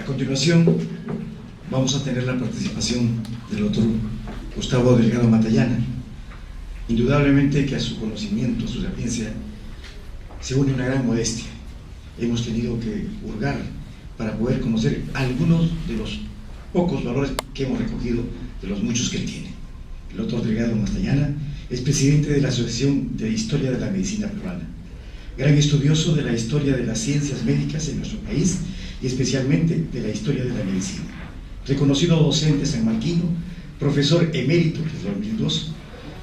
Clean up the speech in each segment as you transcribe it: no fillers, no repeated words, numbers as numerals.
A continuación, vamos a tener la participación del doctor Gustavo Delgado Matallana. Indudablemente que a su conocimiento, a su sapiencia, se une una gran modestia. Hemos tenido que hurgar para poder conocer algunos de los pocos valores que hemos recogido de los muchos que él tiene. El doctor Delgado Matallana es presidente de la Asociación de Historia de la Medicina Peruana, gran estudioso de la historia de las ciencias médicas en nuestro país y especialmente de la historia de la medicina. Reconocido docente sanmarquino, profesor emérito desde 2002,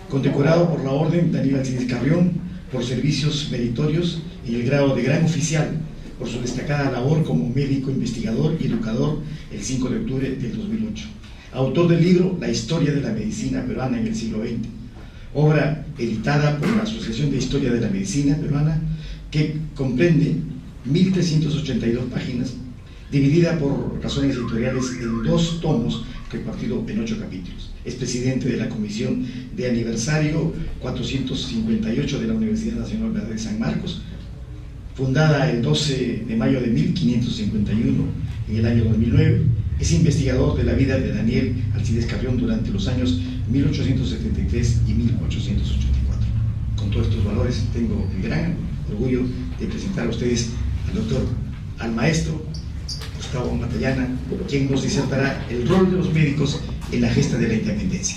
condecorado por la Orden Daniel Alcides Carrión por servicios meritorios en el grado de gran oficial por su destacada labor como médico, investigador y educador el 5 de octubre del 2008. Autor del libro La historia de la medicina peruana en el siglo XX, obra editada por la Asociación de Historia de la Medicina Peruana, que comprende 1.382 páginas, dividida por razones editoriales en 2 tomos, repartido en 8 capítulos. Es presidente de la Comisión de Aniversario 458 de la Universidad Nacional de San Marcos, fundada el 12 de mayo de 1551 en el año 2009. Es investigador de la vida de Daniel Alcides Carrión durante los años 1873 y 1884. Con todos estos valores tengo el gran orgullo de presentar a ustedes al maestro Gustavo Matallana, quien nos disertará el rol de los médicos en la gesta de la independencia.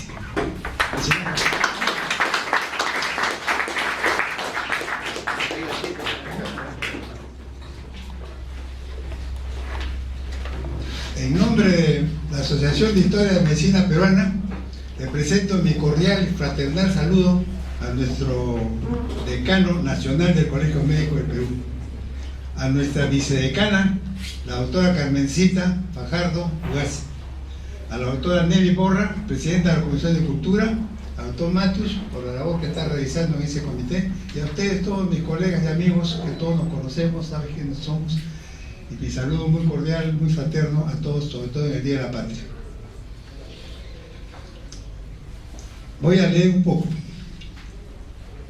En nombre de la Asociación de Historia de Medicina Peruana, le presento mi cordial y fraternal saludo a nuestro decano nacional del Colegio Médico del Perú, a nuestra vicedecana, la doctora Carmencita Fajardo Ugaz, a la doctora Nelly Borra, presidenta de la Comisión de Cultura, al doctor Matus, por la labor que está realizando en ese comité, y a ustedes, todos mis colegas y amigos, que todos nos conocemos, saben quiénes somos, y mi saludo muy cordial, muy fraterno a todos, sobre todo en el Día de la Patria. Voy a leer un poco.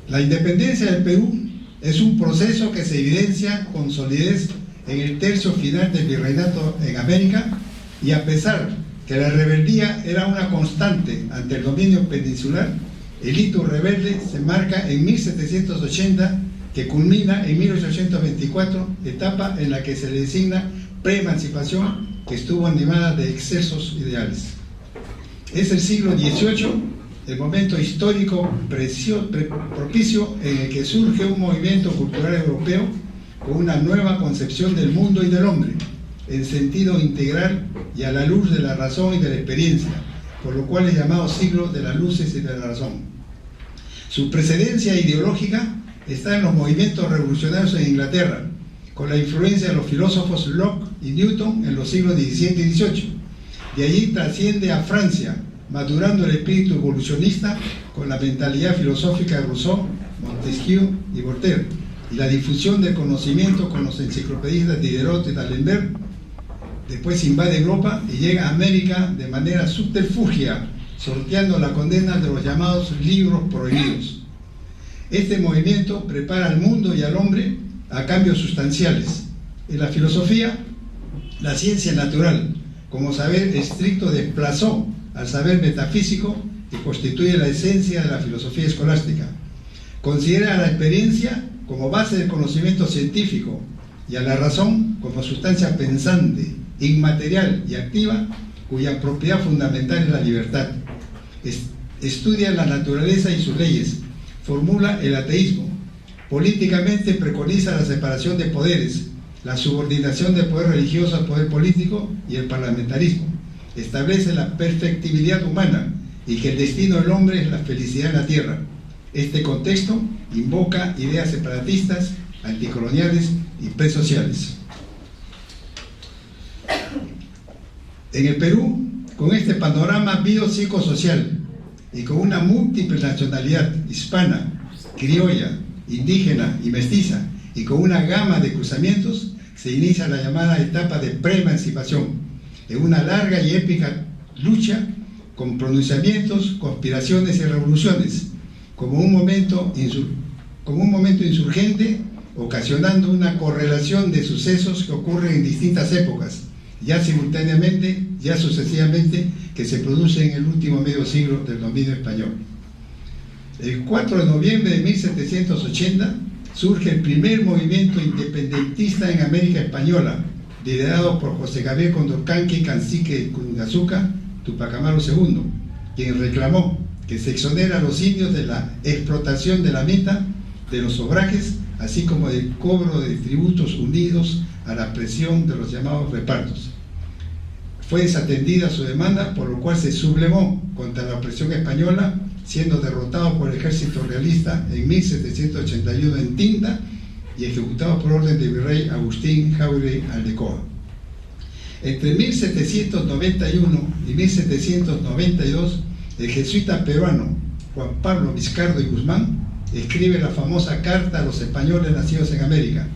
La independencia del Perú es un proceso que se evidencia con solidez en el tercio final del virreinato en América, y a pesar que la rebeldía era una constante ante el dominio peninsular, el hito rebelde se marca en 1780, que culmina en 1824, etapa en la que se le designa preemancipación, que estuvo animada de excesos ideales. Es el siglo XVIII, el momento histórico propicio en el que surge un movimiento cultural europeo con una nueva concepción del mundo y del hombre, en sentido integral y a la luz de la razón y de la experiencia, por lo cual es llamado siglo de las luces y de la razón. Su precedencia ideológica está en los movimientos revolucionarios en Inglaterra, con la influencia de los filósofos Locke y Newton en los siglos XVII y XVIII. De allí trasciende a Francia, madurando el espíritu evolucionista con la mentalidad filosófica de Rousseau, Montesquieu y Voltaire, y la difusión del conocimiento con los enciclopedistas Diderot y D'Alembert. Después invade Europa y llega a América de manera subterfugia, sorteando la condena de los llamados libros prohibidos. Este movimiento prepara al mundo y al hombre a cambios sustanciales. En la filosofía, la ciencia natural, como saber estricto, desplazó al saber metafísico, que constituye la esencia de la filosofía escolástica. Considera a la experiencia como base del conocimiento científico y a la razón como sustancia pensante, inmaterial y activa, cuya propiedad fundamental es la libertad. Estudia la naturaleza y sus leyes, formula el ateísmo, políticamente preconiza la separación de poderes, la subordinación del poder religioso al poder político y el parlamentarismo. Establece la perfectibilidad humana y que el destino del hombre es la felicidad en la tierra. Este contexto invoca ideas separatistas, anticoloniales y presociales. En el Perú, con este panorama biopsicosocial y con una múltiple nacionalidad hispana, criolla, indígena y mestiza, y con una gama de cruzamientos, se inicia la llamada etapa de preemancipación, en una larga y épica lucha con pronunciamientos, conspiraciones y revoluciones, como un momento insurgente, ocasionando una correlación de sucesos que ocurren en distintas épocas ya simultáneamente, ya sucesivamente, que se produce en el último medio siglo del dominio español. El 4 de noviembre de 1780 surge el primer movimiento independentista en América Española, liderado por José Gabriel Condorcanqui, cacique de Cungazuca, Tupac Amaru II, quien reclamó que se exonera a los indios de la explotación de la meta, de los obrajes, así como del cobro de tributos unidos a la presión de los llamados repartos. Fue desatendida su demanda, por lo cual se sublevó contra la opresión española, siendo derrotado por el ejército realista en 1781 en Tinta y ejecutado por orden del virrey Agustín Jauregui Aldecoa. Entre 1791 y 1792, el jesuita peruano Juan Pablo Vizcardo y Guzmán escribe la famosa Carta a los españoles nacidos en América,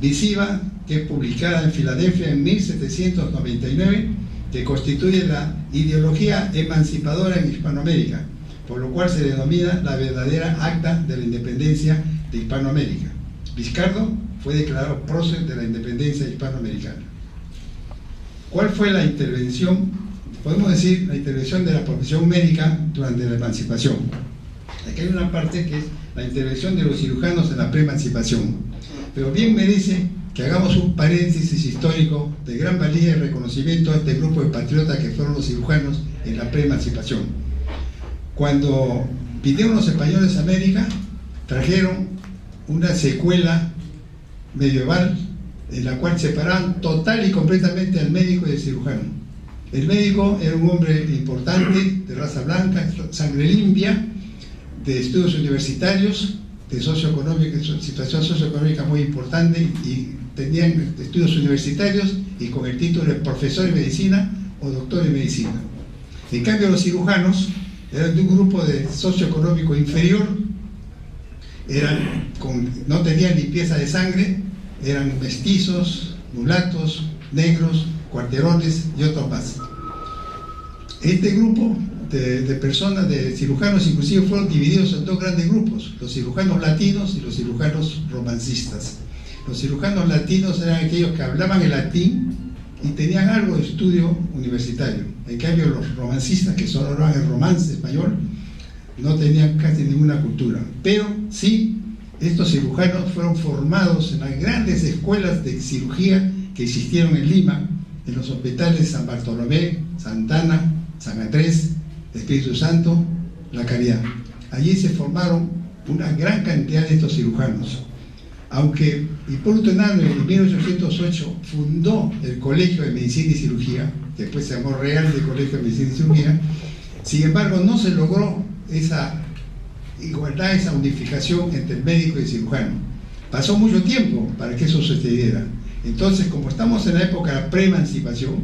misiva que es publicada en Filadelfia en 1799, que constituye la ideología emancipadora en Hispanoamérica, por lo cual se denomina la verdadera acta de la independencia de Hispanoamérica. Vizcardo fue declarado prócer de la independencia hispanoamericana. ¿Cuál fue la intervención? Podemos decir la intervención de la profesión médica durante la emancipación. Aquí hay una parte que es la intervención de los cirujanos en la preemancipación, pero bien merece que hagamos un paréntesis histórico de gran valía y reconocimiento a este grupo de patriotas que fueron los cirujanos en la preemancipación. Cuando vinieron los españoles a América, trajeron una secuela medieval en la cual separaban total y completamente al médico y al cirujano. El médico era un hombre importante, de raza blanca, sangre limpia, de estudios universitarios, de situación socioeconómica muy importante, y tenían estudios universitarios y con el título de profesor en medicina o doctor en medicina. En cambio, los cirujanos eran de un grupo de socioeconómico inferior, no tenían limpieza de sangre, eran mestizos, mulatos, negros, cuarterones y otros más. Este grupo de personas, de cirujanos, inclusive fueron divididos en dos grandes grupos: los cirujanos latinos y los cirujanos romancistas. Los cirujanos latinos eran aquellos que hablaban el latín y tenían algo de estudio universitario. En cambio, los romancistas, que solo hablaban el romance español, no tenían casi ninguna cultura. Pero sí, estos cirujanos fueron formados en las grandes escuelas de cirugía que existieron en Lima, en los hospitales San Bartolomé, Santana, San Andrés, Espíritu Santo, La Caridad. Allí se formaron una gran cantidad de estos cirujanos. Aunque Hipólito Unanue en 1808 fundó el Colegio de Medicina y Cirugía, después se llamó Real de Colegio de Medicina y Cirugía, sin embargo no se logró esa igualdad, esa unificación entre el médico y el cirujano. Pasó mucho tiempo para que eso sucediera. Entonces, como estamos en la época de la preemancipación,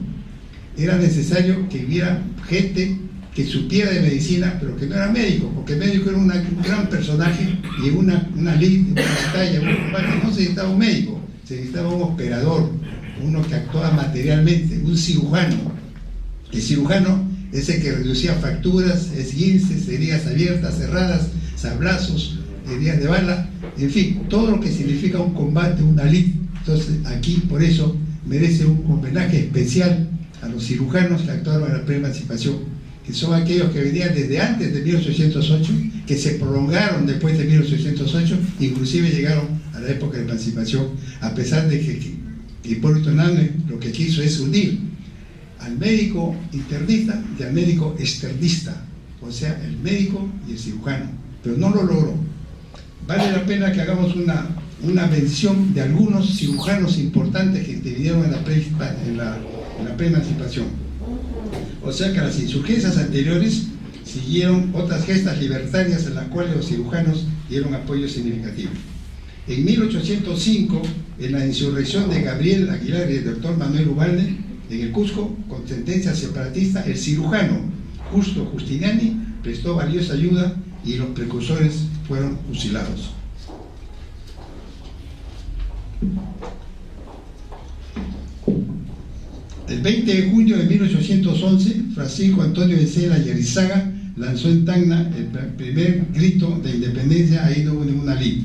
era necesario que hubiera gente que supiera de medicina, pero que no era médico, porque el médico era un gran personaje y en una lid, una batalla, un combate, no se necesitaba un médico, se necesitaba un operador, uno que actuaba materialmente, un cirujano. El cirujano es el que reducía fracturas, esguinces, heridas abiertas, cerradas, sablazos, heridas de bala, en fin, todo lo que significa un combate, una lid. Entonces aquí por eso merece un homenaje especial a los cirujanos que actuaron en la preemancipación, que son aquellos que venían desde antes de 1808, que se prolongaron después de 1808, inclusive llegaron a la época de emancipación, a pesar de que Hipólito Unanue lo que quiso es unir al médico internista y al médico externista, o sea, el médico y el cirujano, pero no lo logró. Vale la pena que hagamos una mención de algunos cirujanos importantes que intervinieron en la preemancipación. O sea que a las insurgencias anteriores siguieron otras gestas libertarias en las cuales los cirujanos dieron apoyo significativo. En 1805, en la insurrección de Gabriel Aguilar y el doctor Manuel Ubalde, en el Cusco, con sentencia separatista, el cirujano Justo Justiniani prestó valiosa ayuda y los precursores fueron fusilados. El 20 de junio de 1811, Francisco Antonio de Cela y Arizaga lanzó en Tacna el primer grito de independencia, ahí no hubo ninguna ley.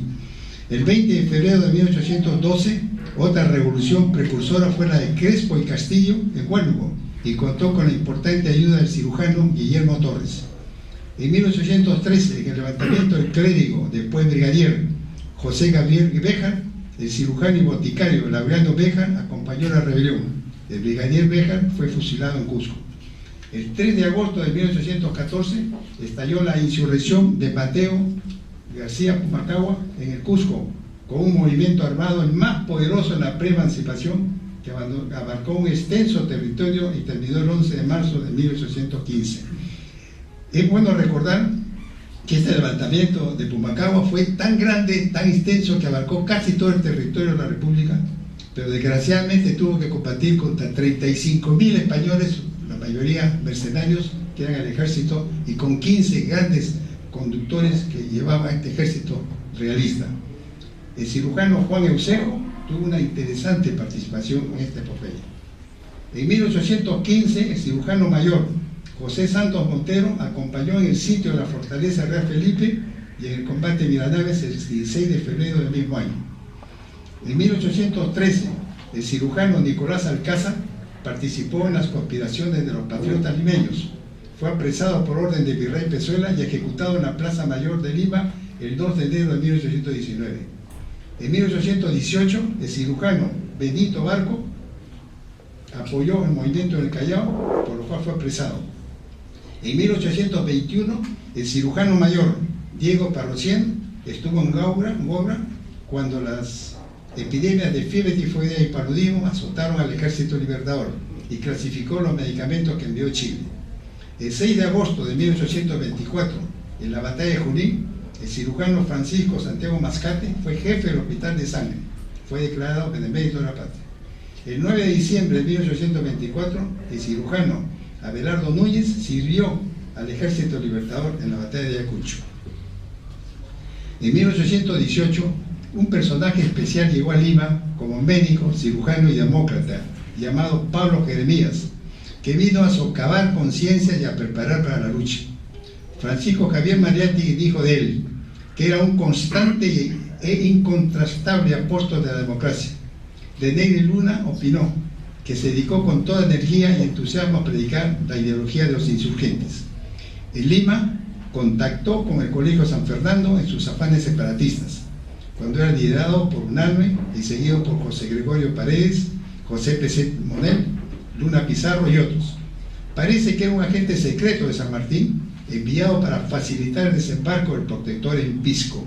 El 20 de febrero de 1812, Otra revolución precursora fue la de Crespo y Castillo en Huánuco, y contó con la importante ayuda del cirujano Guillermo Torres. En 1813, en el levantamiento del clérigo, después brigadier José Gabriel Béjar, el cirujano y boticario Laureano Béjar acompañó la rebelión. El brigadier Béjar fue fusilado en Cusco. El 3 de agosto de 1814 estalló la insurrección de Mateo García Pumacahua en el Cusco, con un movimiento armado el más poderoso en la pre-emancipación, que abarcó un extenso territorio y terminó el 11 de marzo de 1815. Es bueno recordar que este levantamiento de Pumacahua fue tan grande, tan extenso, que abarcó casi todo el territorio de la República, pero desgraciadamente tuvo que combatir contra 35.000 españoles, la mayoría mercenarios, que eran el ejército, y con 15 grandes conductores que llevaban este ejército realista. El cirujano Juan Eusebio tuvo una interesante participación en esta epopeya. En 1815, el cirujano mayor José Santos Montero acompañó en el sitio de la fortaleza Real Felipe y en el combate de Miranaves el 16 de febrero del mismo año. En 1813, el cirujano Nicolás Alcázar participó en las conspiraciones de los patriotas limeños. Fue apresado por orden de Virrey Pezuela y ejecutado en la Plaza Mayor de Lima el 2 de enero de 1819. En 1818, el cirujano Benito Barco apoyó el movimiento del Callao, por lo cual fue apresado. En 1821, el cirujano mayor Diego Parrocien estuvo en Gaura cuando las epidemias de fiebre tifoidea y paludismo azotaron al Ejército Libertador y clasificó los medicamentos que envió Chile. El 6 de agosto de 1824, en la batalla de Junín, el cirujano Francisco Santiago Mascate fue jefe del Hospital de Sangre. Fue declarado benemérito de la patria. El 9 de diciembre de 1824, el cirujano Abelardo Núñez sirvió al Ejército Libertador en la batalla de Ayacucho. En 1818, un personaje especial llegó a Lima como médico, cirujano y demócrata, llamado Pablo Jeremías, que vino a socavar conciencias y a preparar para la lucha. Francisco Javier Mariátegui dijo de él que era un constante e incontrastable apóstol de la democracia. De Negri Luna opinó que se dedicó con toda energía y entusiasmo a predicar la ideología de los insurgentes. En Lima contactó con el Colegio San Fernando en sus afanes separatistas, cuando era liderado por Unanue y seguido por José Gregorio Paredes, José Peset Monel, Luna Pizarro y otros. Parece que era un agente secreto de San Martín, enviado para facilitar el desembarco del protector en Pisco.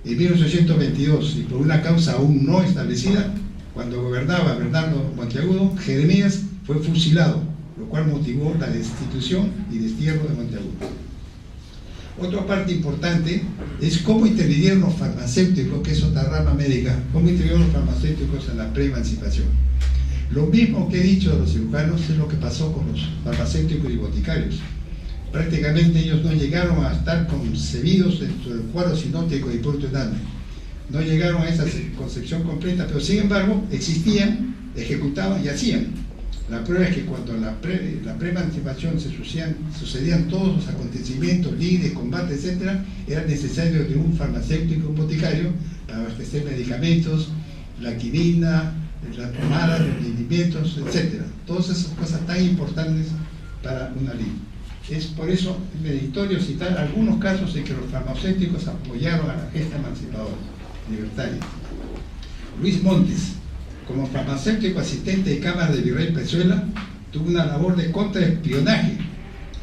En 1822, y por una causa aún no establecida, cuando gobernaba Bernardo Monteagudo, Jeremías fue fusilado, lo cual motivó la destitución y destierro de Monteagudo. Otra parte importante es cómo intervinieron los farmacéuticos, que es otra rama médica, cómo intervinieron los farmacéuticos en la pre-emancipación. Lo mismo que he dicho de los cirujanos es lo que pasó con los farmacéuticos y boticarios. Prácticamente ellos no llegaron a estar concebidos dentro del cuadro sinóptico de Hipólito Unanue. No llegaron a esa concepción completa, pero sin embargo existían, ejecutaban y hacían. La prueba es que cuando en la pre-emancipación sucedían todos los acontecimientos, lides, combates, etc., era necesario de un farmacéutico, un boticario, para abastecer medicamentos, la quinina, la pomada, los rendimientos, etc. Todas esas cosas tan importantes para una ley. Es por eso meritorio citar algunos casos en que los farmacéuticos apoyaron a la gesta emancipadora, libertaria. Luis Montes, como farmacéutico asistente de cámara de Virrey Pezuela, tuvo una labor de contraespionaje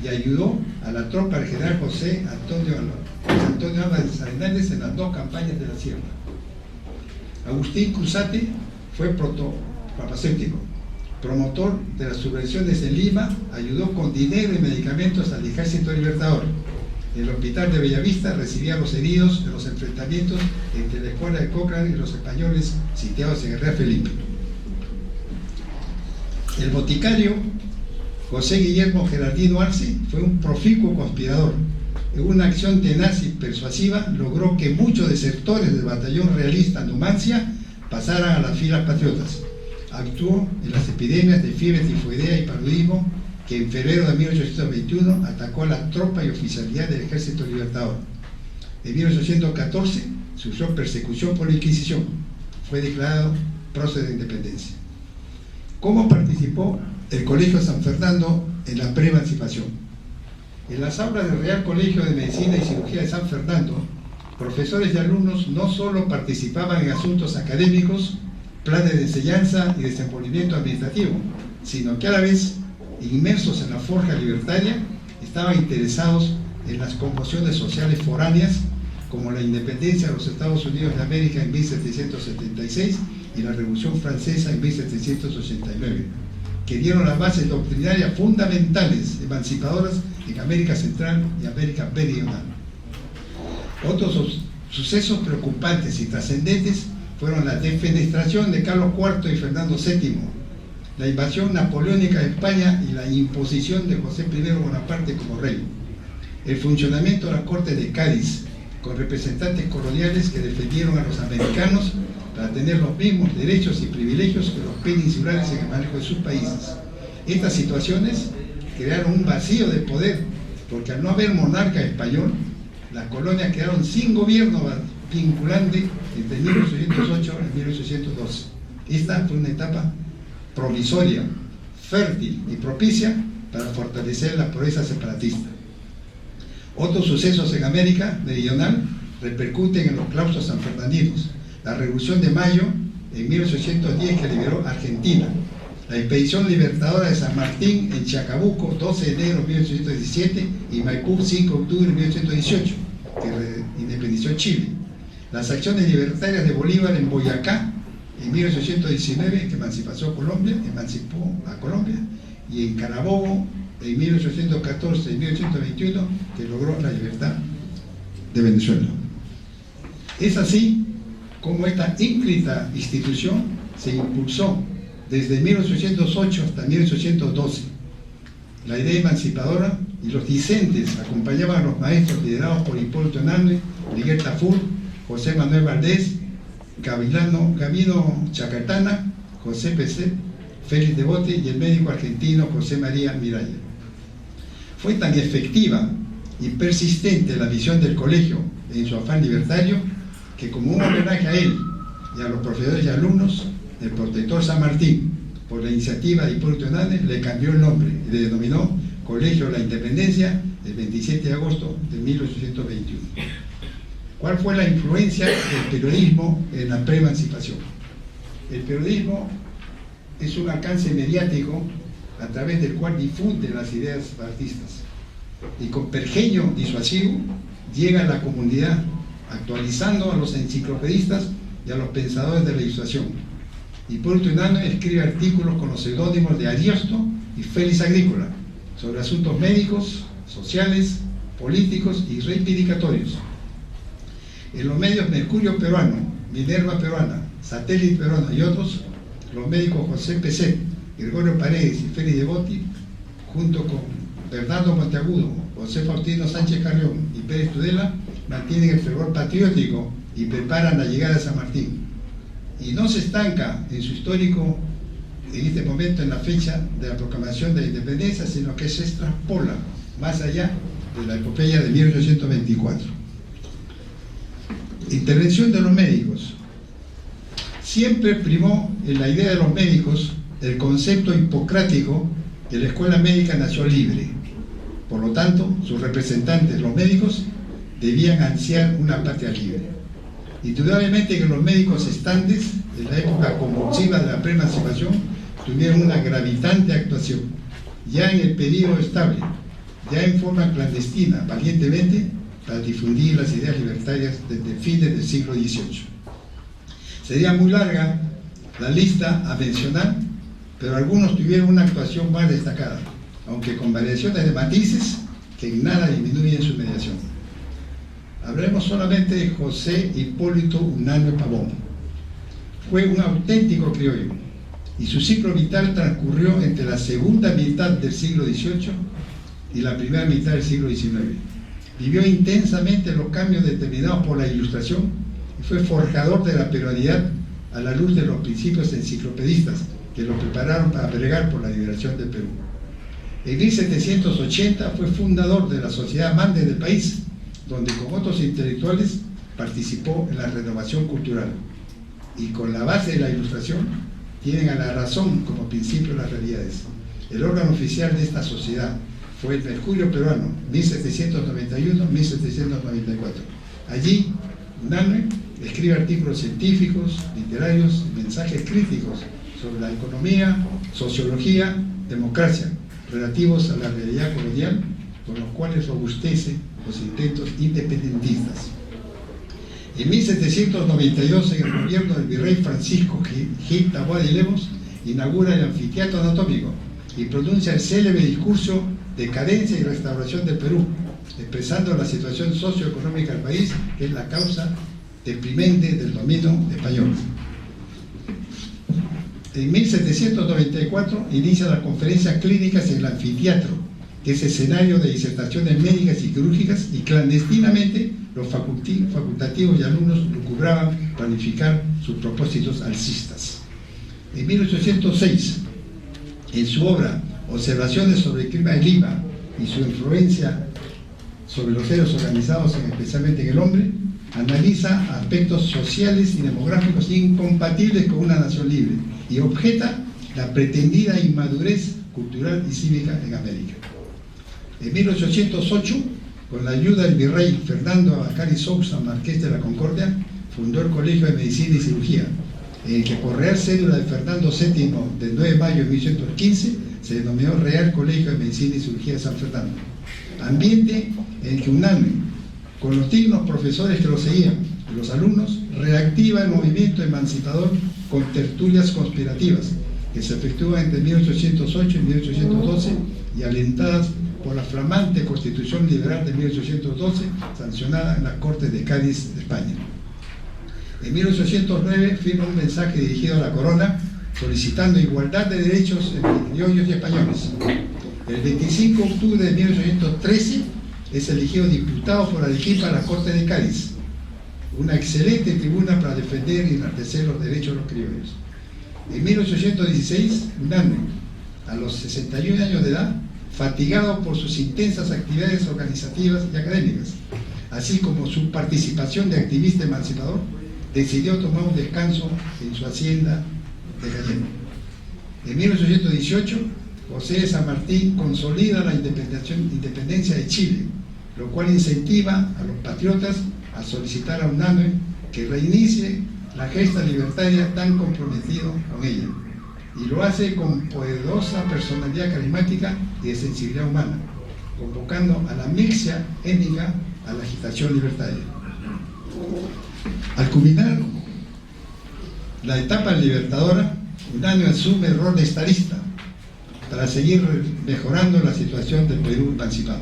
y ayudó a la tropa del general José Antonio Álvarez Arenales en las dos campañas de la Sierra. Agustín Cruzate fue farmacéutico, promotor de las subvenciones en Lima, ayudó con dinero y medicamentos al Ejército Libertador. El hospital de Bellavista recibía a los heridos en los enfrentamientos entre la escuela de Cochrane y los españoles sitiados en el Real Felipe. El boticario José Guillermo Gerardino Arce fue un proficuo conspirador. En una acción tenaz y persuasiva logró que muchos desertores del batallón realista Numancia pasaran a las filas patriotas. Actuó en las epidemias de fiebre tifoidea y paludismo que en febrero de 1821 atacó a la tropa y oficialidad del Ejército Libertador. En 1814 sufrió persecución por la Inquisición. Fue declarado prócer de independencia. ¿Cómo participó el Colegio San Fernando en la pre-emancipación? En las aulas del Real Colegio de Medicina y Cirugía de San Fernando, profesores y alumnos no solo participaban en asuntos académicos, planes de enseñanza y desenvolvimiento administrativo, sino que a la vez, inmersos en la forja libertaria, estaban interesados en las conmociones sociales foráneas, como la independencia de los Estados Unidos de América en 1776 y la Revolución Francesa en 1789, que dieron las bases doctrinarias fundamentales emancipadoras en América Central y América Meridional. Otros sucesos preocupantes y trascendentes fueron la defenestración de Carlos IV y Fernando VII, la invasión napoleónica de España y la imposición de José I Bonaparte como rey, el funcionamiento de la Corte de Cádiz, con representantes coloniales que defendieron a los americanos para tener los mismos derechos y privilegios que los peninsulares en el manejo de sus países. Estas situaciones crearon un vacío de poder, porque al no haber monarca español, las colonias quedaron sin gobierno vinculante entre 1808 y 1812. Esta fue una etapa provisoria, fértil y propicia para fortalecer la proeza separatista. Otros sucesos en América Meridional repercuten en los claustros sanfernandinos: la Revolución de Mayo en 1810, que liberó Argentina; la expedición libertadora de San Martín en Chacabuco, 12 de enero de 1817, y Maipú, 5 de octubre de 1818, que independizó Chile; las acciones libertarias de Bolívar en Boyacá en 1819, que emancipó a Colombia, y en Carabobo en 1814 y 1821, que logró la libertad de Venezuela. Es así como esta ínclita institución se impulsó desde 1808 hasta 1812. La idea emancipadora y los discentes acompañaban a los maestros liderados por Hipólito Unanue, Miguel Tafur, José Manuel Valdés, Gavino Chacatana, José Peset, Félix Devote y el médico argentino José María Miralles. Fue tan efectiva y persistente la visión del colegio en su afán libertario que, como un homenaje a él y a los profesores y alumnos, el protector San Martín, por la iniciativa de Hipólito Unanue, le cambió el nombre y le denominó Colegio de la Independencia el 27 de agosto de 1821. ¿Cuál fue la influencia del periodismo en la pre-emancipación? El periodismo es un alcance mediático a través del cual difunde las ideas artistas y con pergeño disuasivo llega a la comunidad, actualizando a los enciclopedistas y a los pensadores de la Ilustración. Hipólito Unanue escribe artículos con los seudónimos de Ariosto y Félix Agrícola sobre asuntos médicos, sociales, políticos y reivindicatorios. En los medios Mercurio Peruano, Minerva Peruana, Satélite Peruano y otros, los médicos José Peset, Gregorio Paredes y Félix Devote, junto con Bernardo Monteagudo, José Faustino Sánchez Carrión y Pérez Tudela, mantienen el fervor patriótico y preparan la llegada de San Martín. Y no se estanca en su histórico, en este momento, en la fecha de la proclamación de la independencia, sino que se extrapola más allá de la epopeya de 1824. Intervención de los médicos. Siempre primó en la idea de los médicos el concepto hipocrático que la escuela médica nació libre. Por lo tanto, sus representantes, los médicos, debían ansiar una patria libre. Indudablemente que los médicos estantes, en la época convulsiva de la pre-emancipación, tuvieron una gravitante actuación, ya en el periodo estable, ya en forma clandestina, valientemente, para difundir las ideas libertarias desde fines del siglo XVIII. Sería muy larga la lista a mencionar, pero algunos tuvieron una actuación más destacada, aunque con variaciones de matices que en nada disminuyen su mediación. Hablaremos solamente de José Hipólito Unanue Pavón. Fue un auténtico criollo y su ciclo vital transcurrió entre la segunda mitad del siglo XVIII y la primera mitad del siglo XIX. Vivió intensamente los cambios determinados por la Ilustración y fue forjador de la peruanidad a la luz de los principios enciclopedistas que lo prepararon para bregar por la liberación del Perú. En 1780 fue fundador de la Sociedad Mande del país, donde con otros intelectuales participó en la renovación cultural. y con la base de la Ilustración tienen a la razón como principio de las realidades. El órgano oficial de esta sociedad fue el Mercurio Peruano, 1791-1794. Allí, Unanue escribe artículos científicos, literarios y mensajes críticos sobre la economía, sociología, democracia, relativos a la realidad colonial, con los cuales robustece los intentos independentistas. En 1792, en el gobierno del virrey Francisco Gil Taboada y Lemos, inaugura el anfiteatro anatómico y pronuncia el célebre discurso Decadencia y Restauración del Perú, expresando la situación socioeconómica del país, que es la causa deprimente del dominio español. En 1794 inicia las conferencias clínicas en el anfiteatro, que es escenario de disertaciones médicas y quirúrgicas, y clandestinamente los facultativos y alumnos lucubraban planificar sus propósitos alcistas. En 1806, en su obra Observaciones sobre el clima de Lima y su influencia sobre los seres organizados, especialmente en el hombre, analiza aspectos sociales y demográficos incompatibles con una nación libre y objeta la pretendida inmadurez cultural y cívica en América. En 1808, con la ayuda del virrey Fernando Abacari Sousa, marqués de la Concordia, fundó el Colegio de Medicina y Cirugía, en el que por real cédula de Fernando VII del 9 de mayo de 1815 se denominó Real Colegio de Medicina y Cirugía de San Fernando. Ambiente en el que Unanue, con los dignos profesores que lo seguían y los alumnos, reactiva el movimiento emancipador con tertulias conspirativas que se efectúan entre 1808 y 1812 y alentadas por la flamante Constitución Liberal de 1812, sancionada en las Cortes de Cádiz de España. En 1809 firma un mensaje dirigido a la corona solicitando igualdad de derechos entre criollos y españoles. El 25 de octubre de 1813 es elegido diputado por Arequipa a la Corte de Cádiz, una excelente tribuna para defender y enaltecer los derechos de los criollos. En 1816, Unanue, a los 61 años de edad, fatigado por sus intensas actividades organizativas y académicas, así como su participación de activista emancipador, decidió tomar un descanso en su hacienda de Cayenne. En 1818, José de San Martín consolida la independencia de Chile, lo cual incentiva a los patriotas a solicitar a Unanue que reinicie la gesta libertaria tan comprometido con ella, y lo hace con poderosa personalidad carismática y de sensibilidad humana, convocando a la mixia étnica a la agitación libertaria. Al culminar la etapa libertadora, Unanue asume el rol de estadista para seguir mejorando la situación del Perú emancipado.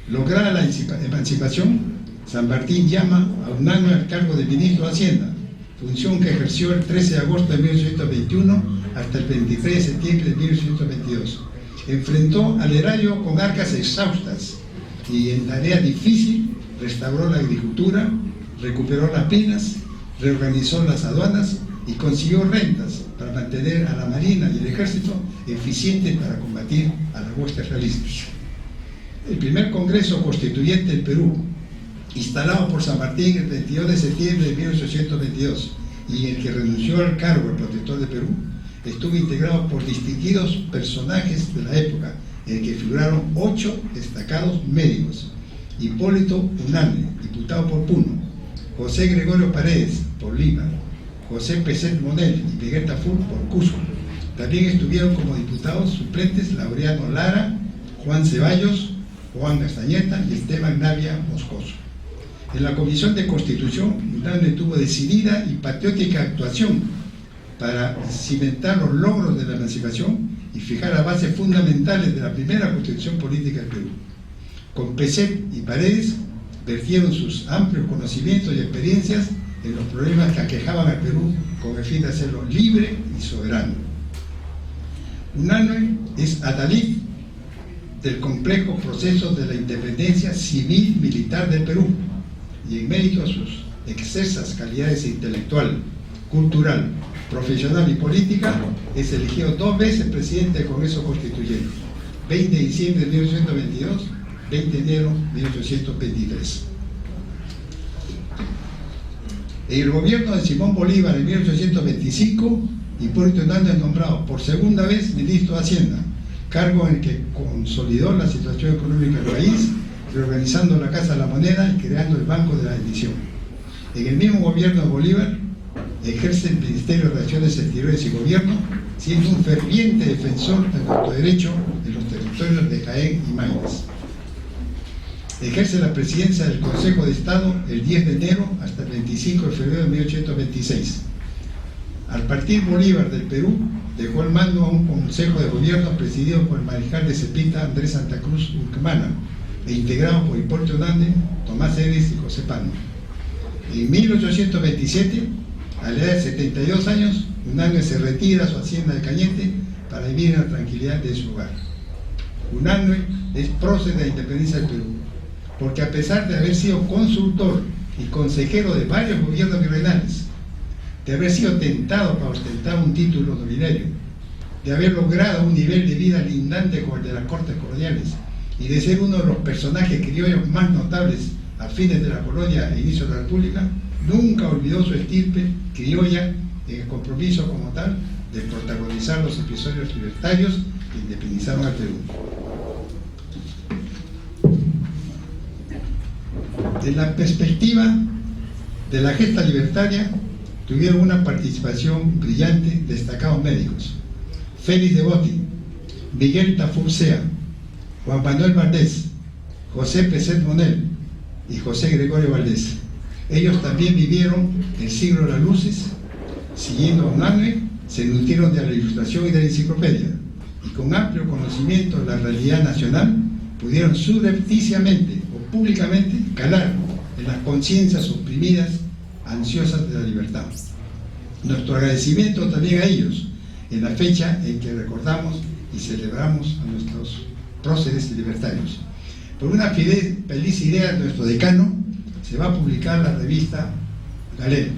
Lograda la emancipación, San Martín llama a Unanue al cargo de ministro de Hacienda, función que ejerció el 13 de agosto de 1821 hasta el 23 de septiembre de 1822. Enfrentó al erario con arcas exhaustas y en tarea difícil restauró la agricultura, recuperó las minas, reorganizó las aduanas y consiguió rentas para mantener a la Marina y el Ejército eficientes para combatir a las huestes realistas. El primer Congreso Constituyente del Perú, instalado por San Martín el 22 de septiembre de 1822 y en el que renunció al cargo el protector de Perú, estuvo integrado por distinguidos personajes de la época, en el que figuraron 8 destacados médicos: Hipólito Unanue, diputado por Puno; José Gregorio Paredes, por Lima; José Peset Monel y Miguel Tafur, por Cusco. También estuvieron como diputados suplentes Laureano Lara, Juan Ceballos, Juan Castañeta y Esteban Navia Moscoso. En la Comisión de Constitución, Unanue tuvo decidida y patriótica actuación para cimentar los logros de la emancipación y fijar las bases fundamentales de la primera Constitución política del Perú. Con Peset y Paredes vertieron sus amplios conocimientos y experiencias en los problemas que aquejaban al Perú con el fin de hacerlo libre y soberano. Unanue es adalid del complejo proceso de la independencia civil-militar del Perú y en mérito a sus excelsas calidades intelectual, cultural, profesional y política, es elegido 2 veces presidente del Congreso Constituyente, 20 de diciembre de 1822, 20 de enero de 1823. En el gobierno de Simón Bolívar en 1825, Hipólito Unanue es nombrado por segunda vez ministro de Hacienda, cargo en el que consolidó la situación económica del país, reorganizando la Casa de la Moneda y creando el Banco de la Emisión. En el mismo gobierno de Bolívar ejerce el Ministerio de Relaciones Exteriores y Gobierno, siendo un ferviente defensor del autoderecho en los territorios de Jaén y Maynas. Ejerce la presidencia del Consejo de Estado el 10 de enero hasta el 25 de febrero de 1826. Al partir Bolívar del Perú, dejó el mando a un consejo de gobierno presidido por el mariscal de Cepita Andrés Santa Cruz Urquemana e integrado por Hipólito Unanue, Tomás Eres y José Pano. En 1827, a la edad de 72 años, Unanue se retira a su hacienda de Cañete para vivir en la tranquilidad de su hogar. Unanue es prócer de la independencia del Perú, porque a pesar de haber sido consultor y consejero de varios gobiernos virreinales, de haber sido tentado para ostentar un título nobiliario, de haber logrado un nivel de vida lindante como el de las Cortes Cordiales y de ser uno de los personajes criollos más notables a fines de la colonia e inicio de la República, nunca olvidó su estirpe criolla en el compromiso como tal de protagonizar los episodios libertarios que independizaron al Perú. En la perspectiva de la gesta libertaria, tuvieron una participación brillante destacados médicos: Félix de Botti, Miguel Tafur-Sea, Juan Manuel Valdés, José Peset Monel y José Gregorio Valdés. Ellos también vivieron el siglo de las luces, siguiendo a Unanue, se nutrieron de la ilustración y de la enciclopedia, y con amplio conocimiento de la realidad nacional, pudieron subrepticiamente o públicamente calar en las conciencias oprimidas, ansiosas de la libertad. Nuestro agradecimiento también a ellos, en la fecha en que recordamos y celebramos a nuestros próceres libertarios. Por una feliz idea de nuestro decano, se va a publicar la revista Galeno.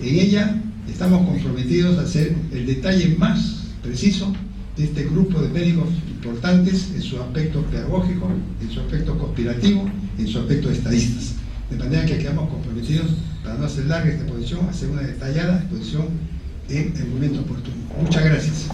En ella estamos comprometidos a hacer el detalle más preciso de este grupo de médicos importantes en su aspecto pedagógico, en su aspecto conspirativo, en su aspecto de estadistas. De manera que quedamos comprometidos, para no hacer larga esta exposición, a hacer una detallada exposición en el momento oportuno. Muchas gracias.